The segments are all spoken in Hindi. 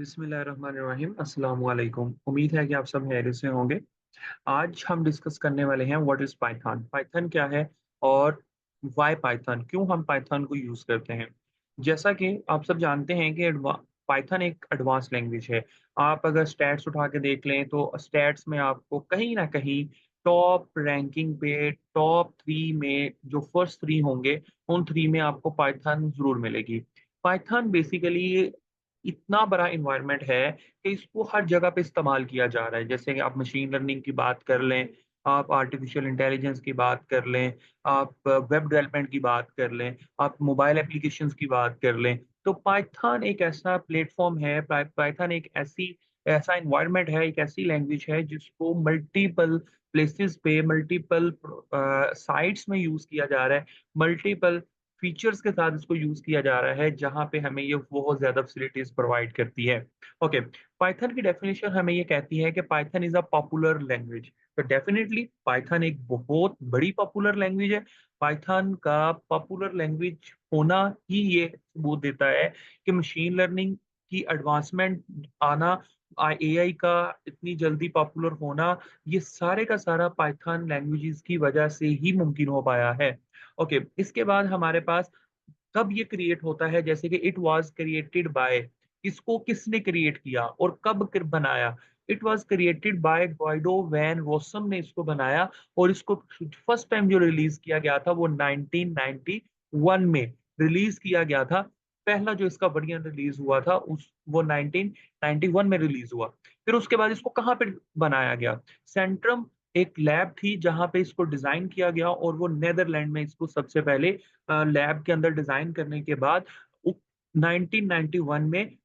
बिस्मिल्लाहिर्रहमानिर्रहीम अस्सलाम वालेकुम। उम्मीद है कि आप सब खैरियत से होंगे। आज हम डिस्कस करने वाले हैं व्हाट इज़ पाइथन? पाइथन क्या है और व्हाई पाइथन? क्यों हम पाइथन को यूज़ करते हैं? जैसा कि आप सब जानते हैं कि पाइथन एक एडवांस लैंग्वेज है। आप अगर स्टैट्स उठा के देख लें तो स्टैट्स में आपको कहीं न कहीं टॉप रैंकिंग पे टॉप 3 में जो फर्स्ट 3 होंगे, उन 3 में आपको पाइथन ज़रूर मिलेगी। पाइथन बेसिकली इतना बड़ा एनवायरनमेंट है कि इसको हर जगह पे इस्तेमाल किया जा रहा है। जैसे कि आप मशीन लर्निंग की बात कर लें, आप आर्टिफ़िशियल इंटेलिजेंस की बात कर लें, आप वेब डेवलपमेंट की बात कर लें, आप मोबाइल एप्लीकेशंस की बात कर लें। तो पाइथन एक ऐसा प्लेटफ़ॉर्म है, पाइथन एक ऐसा एनवायरनमेंट है, एक ऐसी लैंग्वेज है जिसको मल्टीपल प्लेसेस पे, मल्टीपल साइट्स में यूज़ किया जा रहा है, मल्टीपल फीचर्स के साथ इसको यूज़ किया जा रहा है, जहाँ पे हमें ये बहुत ज़्यादा फैसिलिटीज़ प्रोवाइड करती है। ओके, पाइथन की डेफिनिशन हमें ये कहती है कि Python is a popular language. तो डेफिनिटली पाइथन एक बहुत बड़ी पॉपुलर लैंग्वेज है। पाइथन का पॉपुलर लैंग्वेज होना ही ये सबूत देता है कि मशीन लर्निंग की एडवांसमेंट आना, एआई का इतनी जल्दी पॉपुलर होना, ये सारे का सारा पाइथन लैंग्वेजेज़ की वजह से ही मुमकिन हो पाया है। ओके, इसके बाद हमारे पास कब ये क्रिएट होता है, जैसे कि इट वाज़ क्रिएटेड बाय, इसको किसने क्रिएट किया और कब बनाया? It was created by Guido van Rossum ने इसको बनाया और इसको फर्स्ट टाइम जो रिलीज़ किया गया था वो 1991 में रिलीज़ किया गया था। पहला जो इसका वर्ज़न रिलीज़ हुआ था वो 1991 में रिलीज़ हुआ। फिर उसके बाद इसको कहाँ पे बनाया गया? सेंट्रम एक लैब थी जहाँ पे इसको डिज़ाइन किया गया और वो नीदरलैंड में इसको सबसे पहले लैब के अंदर डिज़ाइन करने के बाद उ 1991 में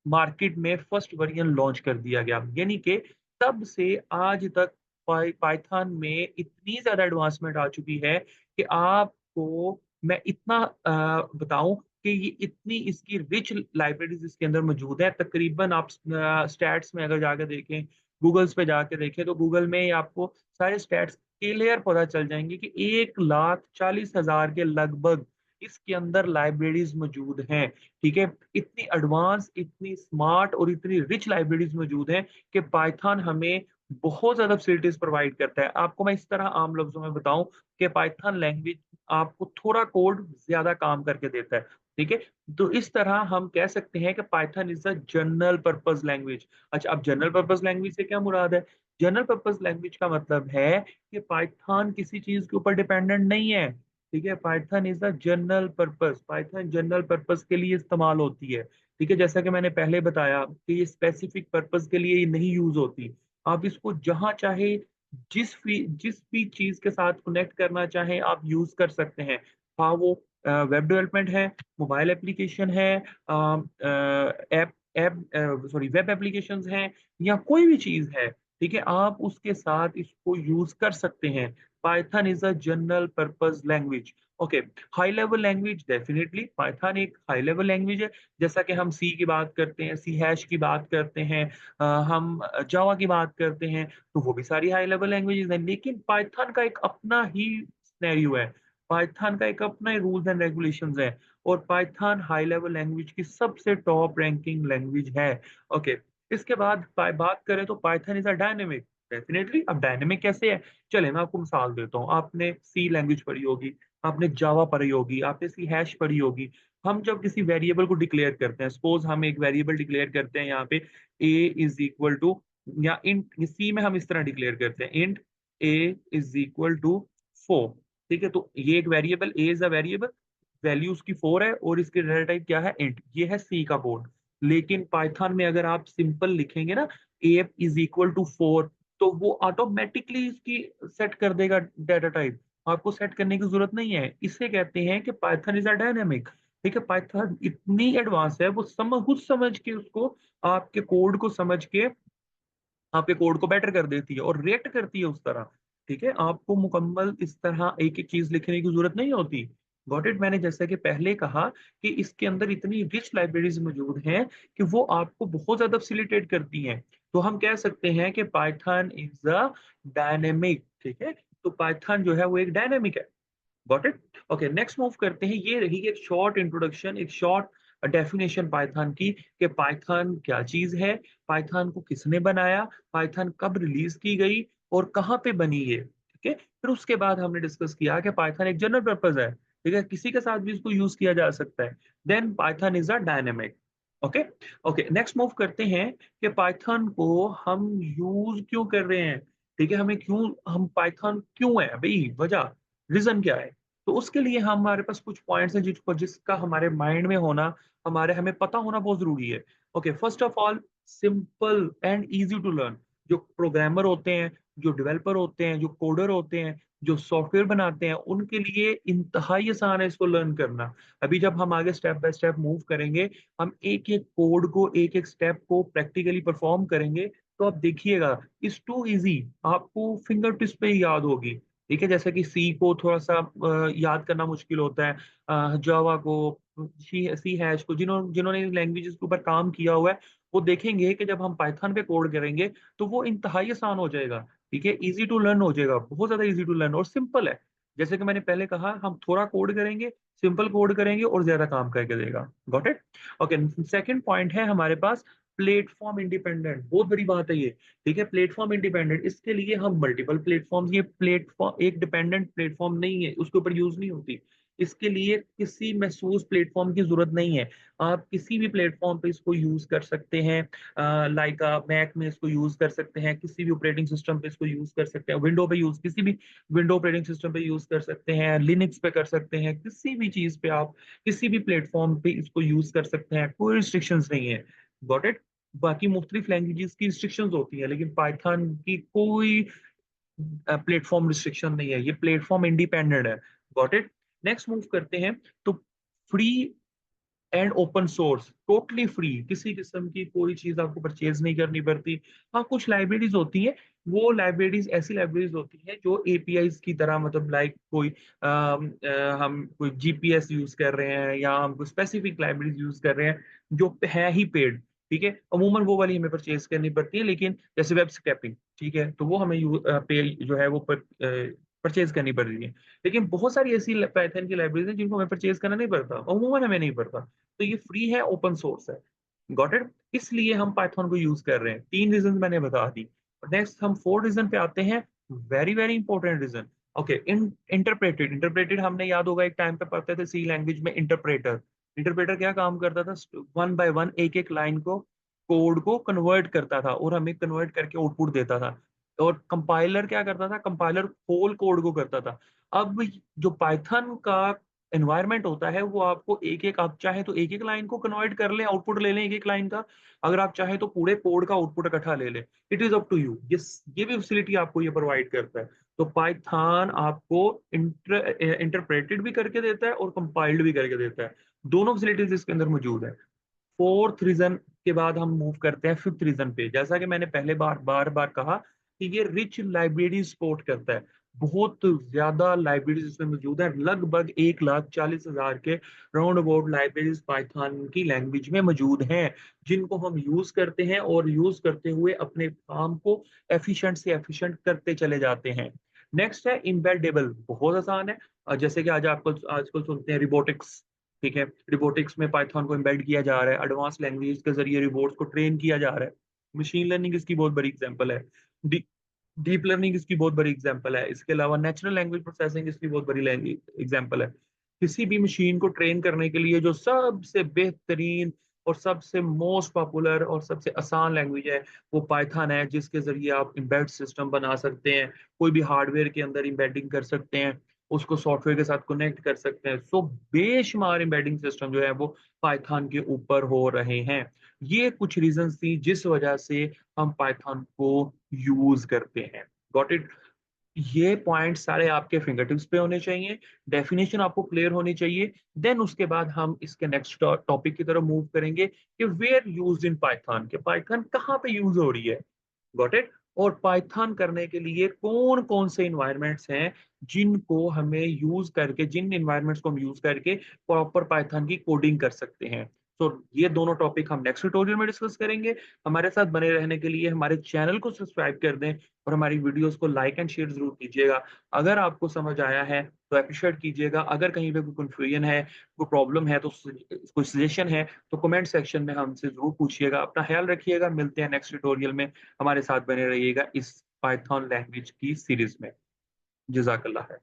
मार्केट में फर्स्ट वर्ज़न लॉन्च कर दिया गया। यानी कि तब से आज तक पाइथन में इतनी ज़्यादा एडवांसमेंट आ चुकी है कि आपको मैं इतना बताऊँ कि ये इतनी इसकी रिच लाइब्रेरीज़ इसके अंदर मौजूद है। तकरीबन आप स्टैट्स में अगर जाके देखें, गूगल्स पे जाके देखें, तो गूगल में आपको सारे स्टैट्स क्लियर पता चल जाएँगे कि 1,40,000 के लगभग इसके अंदर लाइब्रेरीज़ मौजूद हैं, ठीक है? इतनी एडवांस, इतनी स्मार्ट और इतनी रिच लाइब्रेरीज़ मौजूद हैं कि पाइथन हमें बहुत ज़्यादा फैसिलिटीज़ प्रोवाइड करता है। आपको मैं इस तरह आम लफ्ज़ों में बताऊँ कि पाइथन लैंग्वेज आपको थोड़ा कोड ज़्यादा काम करके देता है, ठीक है? तो इस तरह हम कह सकते हैं कि Python is a general purpose language. अच्छा, अब जनरल पर्पज़ लैंग्वेज से क्या मुराद है? जनरल पर्पज़ लैंग्वेज का मतलब है कि पाइथन किसी चीज़ के ऊपर डिपेंडेंट नहीं है, ठीक है? Python is a general purpose, Python general purpose के लिए इस्तेमाल होती है, ठीक है? जैसा कि मैंने पहले बताया कि ये स्पेसिफिक पर्पज़ के लिए ये नहीं यूज़ होती। आप इसको जहाँ चाहे, जिस भी चीज़ के साथ कनेक्ट करना चाहें, आप यूज़ कर सकते हैं। हाँ, वो वेब डेवलपमेंट है, मोबाइल एप्लीकेशन है, वेब एप्लीकेशंस हैं या कोई भी चीज़ है, ठीक है? आप उसके साथ इसको यूज़ कर सकते हैं। Python is a general purpose language. Okay, high level language definitely Python एक हाई लेवल लैंग्वेज है। जैसा कि हम सी की बात करते हैं, सी हैश की बात करते हैं, हम जावा की बात करते हैं, तो वो भी सारी हाई लेवल लैंग्वेजेज़ हैं। लेकिन पाइथन का एक अपना ही सिनेरियो है। पाइथन का एक अपना ही रूल्स एंड रेगुलेशंस है और पाइथन हाई लेवल लैंग्वेज की सबसे टॉप रैंकिंग लैंग्वेज है। ओके, इसके बाद बात करें तो Python is a dynamic. Definitely, अब डायनामिक कैसे है? चलिए मैं आपको मिसाल देता हूँ। आपने सी लैंग्वेज पढ़ी होगी, आपने जावा पढ़ी होगी, आपने सी हैश पढ़ी होगी। हम जब किसी वेरिएबल को डिक्लेयर करते हैं, सपोज़ हम एक वेरिएबल डिक्लेयर करते हैं यहाँ पे a इज़ इक्वल टू, या इंट सी में हम इस तरह डिक्लेयर करते हैं, int a is equal to 4, ठीक है? तो ये एक variable, a is a variable, value उसकी 4 है और इसकी डेटा टाइप क्या है? इंट। ये है सी का कोड। लेकिन पाइथन में अगर आप सिंपल लिखेंगे ना, a इज़ इक्वल टू 4, तो वो ऑटोमैटिकली इसकी सेट कर देगा डेटा टाइप। आपको सेट करने की ज़रूरत नहीं है। इसे कहते हैं कि पाइथन इज़ अ डायनामिक, ठीक है? पाइथन इतनी एडवांस है, वो खुद समझ के उसको, आपके कोड को समझ के आपके कोड को बेटर कर देती है और रिएक्ट करती है उस तरह, ठीक है? आपको मुकम्मल इस तरह एक-एक चीज़ लिखने की ज़रूरत नहीं होती। Got it? मैंने जैसा कि पहले कहा कि इसके अंदर इतनी रिच लाइब्रेरीज़ मौजूद हैं कि वो आपको बहुत ज़्यादा फैसिलिटेट करती हैं। तो हम कह सकते हैं कि पाइथन इज़ अ डायनामिक, ठीक है? तो पाइथन जो है वो एक डायनामिक है। Got it? Okay, next move करते हैं। ये रही एक शॉर्ट इंट्रोडक्शन, एक शॉर्ट डेफिनेशन पाइथन की कि पाइथन क्या चीज है, पाइथन को किसने बनाया, पाइथन कब रिलीज की गई और कहाँ पे बनी है। ठीक है, फिर उसके बाद हमने डिस्कस किया कि पाइथन एक जनरल पर्पज है, ठीक है, किसी के साथ भी इसको यूज किया जा सकता है। Then Python is a dynamic. Okay, okay, next move करते हैं कि पाइथन को हम यूज क्यों कर रहे हैं। ठीक है, हमें क्यों, हम पाइथन क्यों है भाई, वजह, रीजन क्या है। तो उसके लिए हमारे पास कुछ पॉइंट्स हैं जिसका हमारे माइंड में होना, हमें पता होना बहुत जरूरी है। Okay, first of all, simple and easy to learn. जो प्रोग्रामर होते हैं, जो डेवलपर होते हैं, जो कोडर होते हैं, जो सॉफ्टवेयर बनाते हैं, उनके लिए इंतहाई आसान है इसको लर्न करना। अभी जब हम आगे स्टेप बाय स्टेप मूव करेंगे, हम एक एक कोड को, एक एक स्टेप को प्रैक्टिकली परफॉर्म करेंगे, तो आप देखिएगा इट्स टू इजी, आपको फिंगर टिप्स पे ही याद होगी। ठीक है, जैसे कि सी को थोड़ा सा याद करना मुश्किल होता है, जावा को, सी हैश को, जिन्होंने लैंग्वेजेस के ऊपर काम किया हुआ है, वो देखेंगे कि जब हम पाइथन पे कोड करेंगे तो वो इंतहाई आसान हो जाएगा। ठीक है, इजी टू लर्न हो जाएगा, बहुत ज्यादा इजी टू लर्न और सिंपल है। जैसे कि मैंने पहले कहा, हम थोड़ा कोड करेंगे, सिंपल कोड करेंगे और ज्यादा काम करके देगा। Got it. Okay, second point है हमारे पास प्लेटफॉर्म इंडिपेंडेंट, बहुत बड़ी बात है ये। ठीक है, प्लेटफॉर्म इंडिपेंडेंट, इसके लिए हम मल्टीपल प्लेटफॉर्म्स, ये प्लेटफॉर्म एक डिपेंडेंट प्लेटफॉर्म नहीं है, उसके ऊपर यूज नहीं होती। इसके लिए किसी महसूस प्लेटफॉर्म की जरूरत नहीं है, आप किसी भी प्लेटफॉर्म पे इसको यूज कर सकते हैं। लाइक मैक में इसको यूज कर सकते हैं, किसी भी ऑपरेटिंग सिस्टम पे इसको यूज कर सकते हैं, विंडो पे यूज, किसी भी विंडो ऑपरेटिंग सिस्टम पे यूज कर सकते हैं, लिनक्स पे कर सकते हैं, किसी भी चीज पे आप किसी भी प्लेटफॉर्म पे इसको यूज कर सकते हैं, कोई रिस्ट्रिक्शंस नहीं है। Got it. बाकी मुख्तलिफ लैंग्वेजेस की रिस्ट्रिक्शंस होती है, लेकिन पाइथन की कोई प्लेटफॉर्म रिस्ट्रिक्शन नहीं है, ये प्लेटफॉर्म इंडिपेंडेंट है। Got it. नेक्स्ट मूव करते हैं, तो free and open source, totally free, किसी किस्म की कोई चीज आपको परचेज नहीं करनी पड़ती। हाँ, कुछ लाइब्रेरीज होती है, वो लाइब्रेरीज ऐसी लाइब्रेरीज होती है जो एपीआईज की तरह, मतलब लाइक कोई हम कोई जीपीएस यूज कर रहे हैं या हम कोई स्पेसिफिक लाइब्रेरीज यूज कर रहे हैं जो है ही पेड। ठीक है, अमूमन वो वाली हमें परचेज करनी पड़ती है, लेकिन जैसे वेब स्क्रैपिंग, ठीक है, तो वो हमें पे जो है वो परचेज करनी पड़ रही है। लेकिन बहुत सारी ऐसी पाइथन की लाइब्रेरीज हैं जिनको हमें परचेज करना नहीं पड़ता, अमूमन हमें नहीं पड़ता। तो ये फ्री है, ओपन सोर्स है। Got it. इसलिए हम पाइथन को यूज कर रहे हैं, तीन रीजन मैंने बता दी। नेक्स्ट हम फोर्थ रीजन पे आते हैं, very very important reason. Okay, interpreted, interpreted हमने याद होगा एक टाइम पे पढ़ते थे सी लैंग्वेज में, इंटरप्रेटर। इंटरप्रेटर क्या काम करता था, वन बाय वन एक एक लाइन को, कोड को कन्वर्ट करता था और हमें कन्वर्ट करके आउटपुट देता था। और कंपाइलर क्या करता था, कंपाइलर होल कोड को करता था। अब जो पाइथन का एनवायरनमेंट होता है, वो आपको एक एक, आप चाहे तो एक एक लाइन को कन्वर्ट कर लें, आउटपुट ले लें एक एक लाइन का, अगर आप चाहें तो पूरे कोड का आउटपुट इकट्ठा ले लें। It is up to you. ये भी फैसिलिटी आपको ये प्रोवाइड करता है। तो पाइथन आपको इंटरप्रेटेड भी करके देता है और कंपाइल्ड भी करके देता है, दोनों फैसिलिटीज इसके अंदर मौजूद है। फोर्थ रीजन के बाद हम मूव करते हैं फिफ्थ रीजन पे। जैसा कि मैंने पहले बार बार कहा कि ये रिच लाइब्रेरी सपोर्ट करता है, बहुत ज्यादा लाइब्रेरीज इसमें मौजूद है, लगभग 1,40,000 के राउंड अबाउट लाइब्रेरीज पाइथन की लैंग्वेज में मौजूद हैं, जिनको हम यूज करते हैं और यूज करते हुए अपने काम को एफिशिएंट से एफिशिएंट करते चले जाते हैं। नेक्स्ट है इम्बेडेबल, बहुत आसान है। जैसे कि आज आपको आजकल सुनते हैं रिबोटिक्स। ठीक है, रिबोटिक्स में पाइथन को एम्बेड किया जा रहा है, एडवांस लैंग्वेज के जरिए रिबोट्स को ट्रेन किया जा रहा है। मशीन लर्निंग इसकी बहुत बड़ी एग्जांपल है। डीप लर्निंग इसकी बहुत बड़ी एग्जांपल है। इसके अलावा नेचुरल लैंग्वेज प्रोसेसिंग इसकी बहुत बड़ी एग्जांपल है। किसी भी मशीन को ट्रेन करने के लिए जो सबसे बेहतरीन और सबसे मोस्ट पॉपुलर और सबसे आसान लैंग्वेज है, वो पाइथन है, जिसके जरिए आप एम्बेड सिस्टम बना सकते हैं, कोई भी हार्डवेयर के अंदर एम्बेडिंग कर सकते हैं, उसको सॉफ्टवेयर के साथ कनेक्ट कर सकते हैं। सो बेशुमार एम्बेडिंग सिस्टम जो है वो पाइथन के ऊपर हो रहे हैं। ये कुछ रीजंस थी जिस वजह से हम पाइथन को यूज करते हैं। Got it. ये पॉइंट सारे आपके फिंगर टिप्स पे होने चाहिए, डेफिनेशन आपको क्लियर होनी चाहिए। देन उसके बाद हम इसके नेक्स्ट टॉपिक की तरफ मूव करेंगे कि वेयर यूज्ड इन पाइथन, के पाइथन कहाँ पे यूज हो रही है। Got it. और पाइथन करने के लिए कौन कौन से इन्वायरमेंट्स हैं जिनको हमें यूज करके, जिन इन्वायरमेंट्स को हम यूज करके प्रॉपर पाइथन की कोडिंग कर सकते हैं। तो ये दोनों टॉपिक हम नेक्स्ट ट्यूटोरियल में डिस्कस करेंगे। हमारे साथ बने रहने के लिए हमारे चैनल को सब्सक्राइब कर दें और हमारी वीडियोस को लाइक एंड शेयर जरूर कीजिएगा। अगर आपको समझ आया है तो एप्रिशिएट कीजिएगा। अगर कहीं पे कोई कन्फ्यूजन है, कोई प्रॉब्लम है, तो कोई सजेशन है, तो कमेंट सेक्शन में हमसे ज़रूर पूछिएगा। अपना ख़्याल रखिएगा, मिलते हैं नेक्स्ट ट्यूटोरियल में। हमारे साथ बने रहिएगा इस पाइथन लैंग्वेज की सीरीज़ में। जज़ाकल्लाह खैर।